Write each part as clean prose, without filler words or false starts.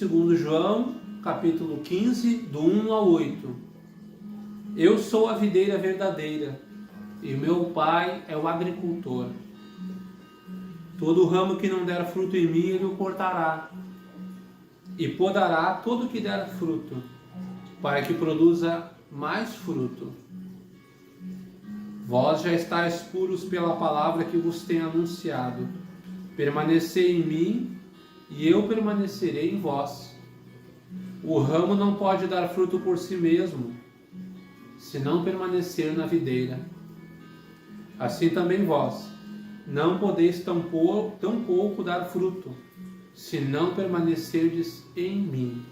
segundo João, capítulo 15, do 1 ao 8. Eu sou a videira verdadeira, e meu Pai é o agricultor. Todo ramo que não der fruto em mim, ele o cortará, e podará todo que der fruto, para que produza mais fruto. Vós já estáis puros pela palavra que vos tenho anunciado. Permanecei em mim, e eu permanecerei em vós. O ramo não pode dar fruto por si mesmo, se não permanecer na videira. Assim também vós, não podeis tampouco dar fruto, se não permanecerdes em mim.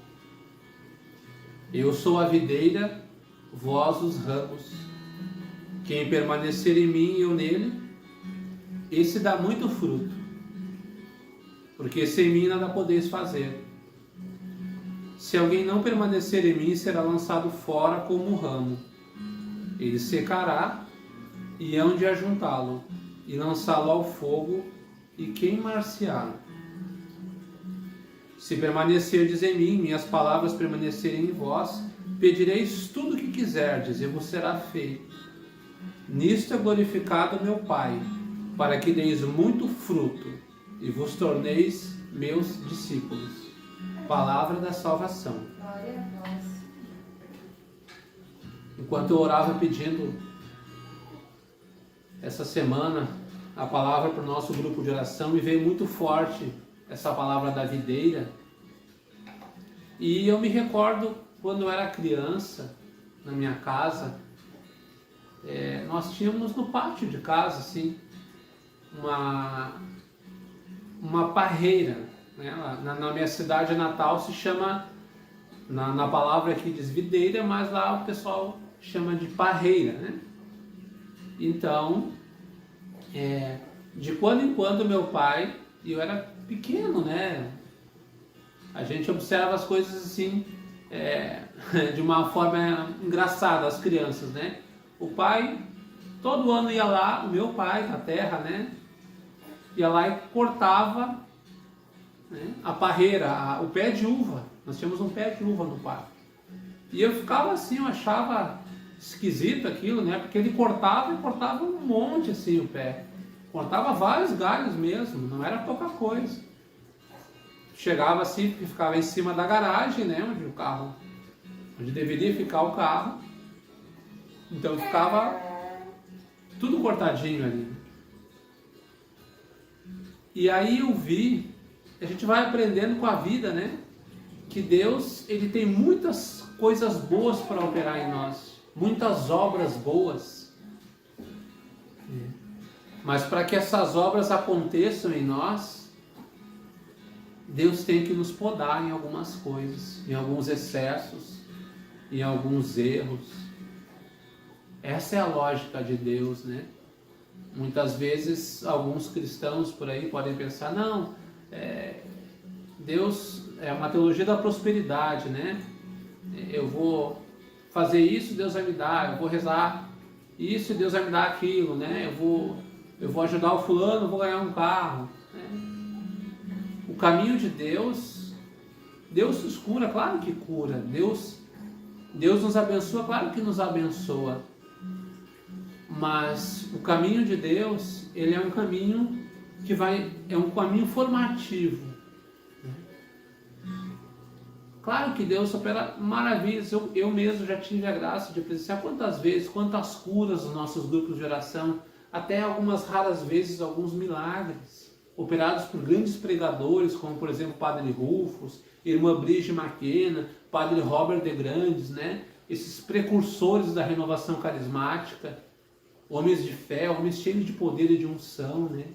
Eu sou a videira, vós os ramos. Quem permanecer em mim e eu nele, esse dá muito fruto, porque sem mim nada podeis fazer. Se alguém não permanecer em mim, será lançado fora como um ramo. Ele secará, e hão de ajuntá-lo, e lançá-lo ao fogo, e queimar-se-á. Se permanecerdes em mim, minhas palavras permanecerem em vós, pedireis tudo o que quiserdes, e vos será feito. Nisto é glorificado meu Pai, para que deis muito fruto, e vos torneis meus discípulos. Palavra da salvação. Glória a vós. Enquanto eu orava pedindo essa semana a palavra para o nosso grupo de oração, me veio muito forte essa palavra da videira. E eu me recordo quando eu era criança, na minha casa, nós tínhamos no pátio de casa assim, uma parreira, né? Na minha cidade natal se chama, na palavra aqui diz videira, mas lá o pessoal chama de parreira, né? Então, de quando em quando meu pai, e eu era pequeno, né? A gente observa as coisas assim, de uma forma engraçada, as crianças, né? O pai, todo ano ia lá, o meu pai, na terra, né? Ia lá e cortava, né, a parreira, o pé de uva. Nós tínhamos um pé de uva no pátio. E eu ficava assim, eu achava esquisito aquilo, né? Porque ele cortava um monte assim o pé. Cortava vários galhos mesmo, não era pouca coisa. Chegava assim, ficava em cima da garagem, né? Onde deveria ficar o carro. Então ficava tudo cortadinho ali. E aí eu vi, a gente vai aprendendo com a vida, né? Que Deus, ele tem muitas coisas boas para operar em nós, muitas obras boas. Mas para que essas obras aconteçam em nós, Deus tem que nos podar em algumas coisas, em alguns excessos, em alguns erros. Essa é a lógica de Deus, né? Muitas vezes alguns cristãos por aí podem pensar, não, Deus é uma teologia da prosperidade, né? Eu vou fazer isso, Deus vai me dar, eu vou rezar isso e Deus vai me dar aquilo, né? Eu vou ajudar o fulano, eu vou ganhar um carro, né? O caminho de Deus nos cura, claro que cura. Deus nos abençoa, claro que nos abençoa. Mas o caminho de Deus, ele é um caminho é um caminho formativo. Claro que Deus opera maravilhas. Eu mesmo já tive a graça de presenciar quantas curas nos nossos grupos de oração, até algumas raras vezes alguns milagres, operados por grandes pregadores, como por exemplo Padre Rufus, Irmã Brigitte Maquena, Padre Robert de Grandes, né? Esses precursores da renovação carismática, homens de fé, homens cheios de poder e de unção, né?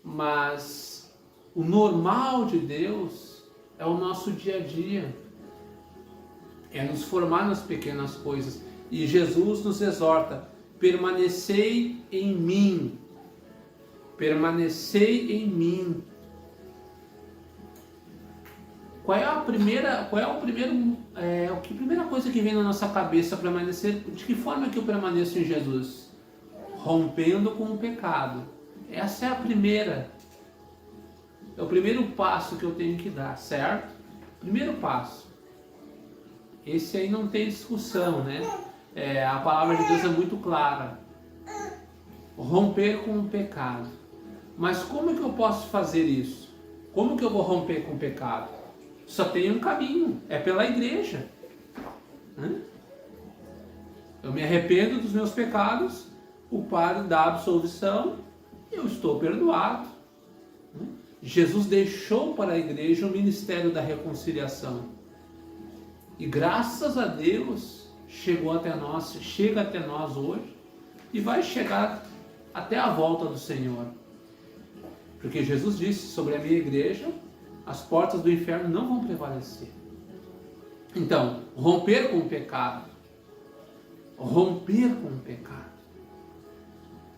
Mas o normal de Deus é o nosso dia a dia, é nos formar nas pequenas coisas. E Jesus nos exorta: permanecei em mim, permanecei em mim. Qual é a primeira coisa que vem na nossa cabeça? Permanecer, de que forma que eu permaneço em Jesus? Rompendo com o pecado. Essa é a primeira. É o primeiro passo que eu tenho que dar, certo? Primeiro passo. Esse aí não tem discussão, né? A palavra de Deus é muito clara. Romper com o pecado. Mas como que eu posso fazer isso? Como que eu vou romper com o pecado? Só tem um caminho, é pela igreja. Eu me arrependo dos meus pecados, o Padre dá absolvição, eu estou perdoado. Jesus deixou para a igreja o ministério da reconciliação. E graças a Deus chegou até nós, chega até nós hoje e vai chegar até a volta do Senhor. Porque Jesus disse sobre a minha igreja, as portas do inferno não vão prevalecer. Então, romper com o pecado. Romper com o pecado.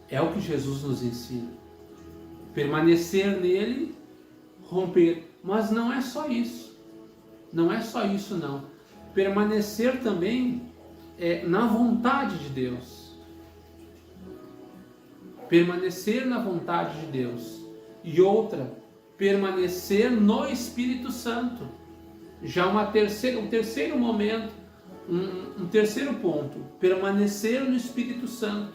É o que Jesus nos ensina. Permanecer nele, romper. Mas não é só isso. Não é só isso, não. Permanecer também na vontade de Deus. Permanecer na vontade de Deus. E outra, permanecer no Espírito Santo. Já um terceiro momento, um terceiro ponto, permanecer no Espírito Santo.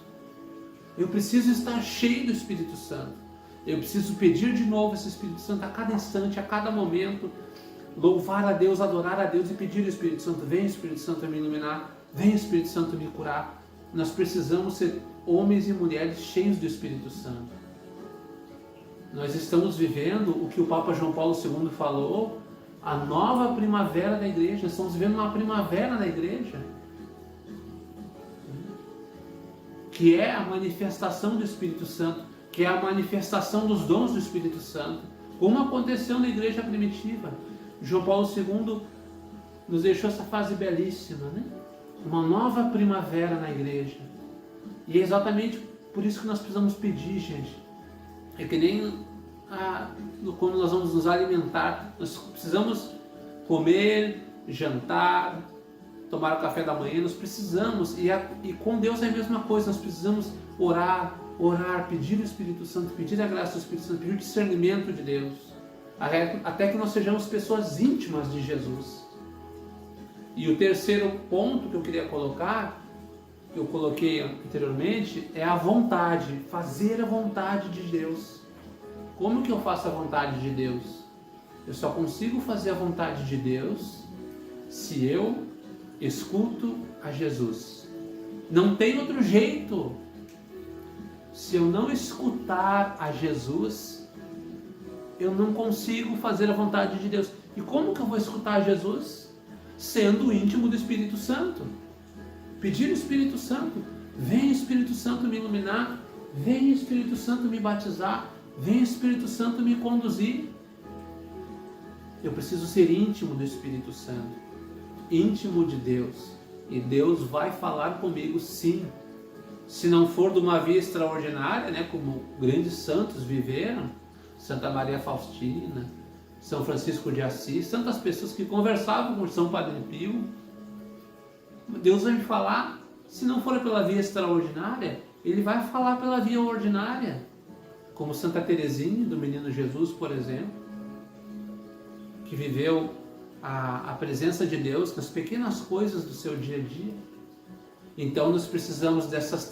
Eu preciso estar cheio do Espírito Santo. Eu preciso pedir de novo esse Espírito Santo a cada instante, a cada momento. Louvar a Deus, adorar a Deus e pedir ao Espírito Santo. Vem Espírito Santo me iluminar. Vem Espírito Santo me curar. Nós precisamos ser homens e mulheres cheios do Espírito Santo. Nós estamos vivendo o que o Papa João Paulo II falou, a nova primavera da igreja. Estamos vivendo uma primavera da igreja, que é a manifestação do Espírito Santo, que é a manifestação dos dons do Espírito Santo, como aconteceu na igreja primitiva. João Paulo II nos deixou essa fase belíssima, né? Uma nova primavera na igreja. E é exatamente por isso que nós precisamos pedir, gente. É que nem quando nós vamos nos alimentar, nós precisamos comer, jantar, tomar o café da manhã, nós precisamos, e com Deus é a mesma coisa, nós precisamos orar, pedir o Espírito Santo, pedir a graça do Espírito Santo, pedir o discernimento de Deus, até que nós sejamos pessoas íntimas de Jesus. E o terceiro ponto que eu queria colocar, que eu coloquei anteriormente, é a vontade, fazer a vontade de Deus. Como que eu faço a vontade de Deus? Eu só consigo fazer a vontade de Deus se eu escuto a Jesus. Não tem outro jeito. Se eu não escutar a Jesus, eu não consigo fazer a vontade de Deus. E como que eu vou escutar a Jesus? Sendo íntimo do Espírito Santo. Pedir o Espírito Santo. Vem Espírito Santo me iluminar. Vem Espírito Santo me batizar. Vem Espírito Santo me conduzir. Eu preciso ser íntimo do Espírito Santo. Íntimo de Deus. E Deus vai falar comigo, sim. Se não for de uma via extraordinária, né, como grandes santos viveram, Santa Maria Faustina, São Francisco de Assis, tantas pessoas que conversavam com São Padre Pio, Deus vai me falar. Se não for pela via extraordinária, Ele vai falar pela via ordinária, como Santa Teresinha do Menino Jesus, por exemplo, que viveu a presença de Deus nas pequenas coisas do seu dia a dia. Então nós precisamos desses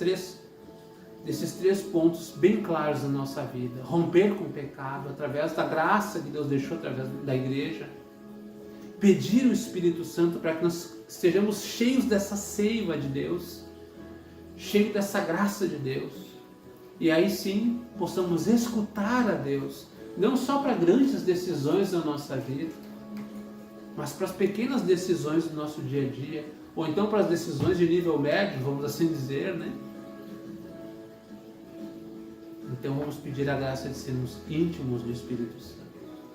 três pontos bem claros na nossa vida. Romper com o pecado através da graça que Deus deixou através da igreja. Pedir o Espírito Santo para que nós estejamos cheios dessa seiva de Deus, cheios dessa graça de Deus. E aí sim possamos escutar a Deus, não só para grandes decisões da nossa vida, mas para as pequenas decisões do nosso dia a dia, ou então para as decisões de nível médio, vamos assim dizer, né? Então vamos pedir a graça de sermos íntimos do Espírito Santo.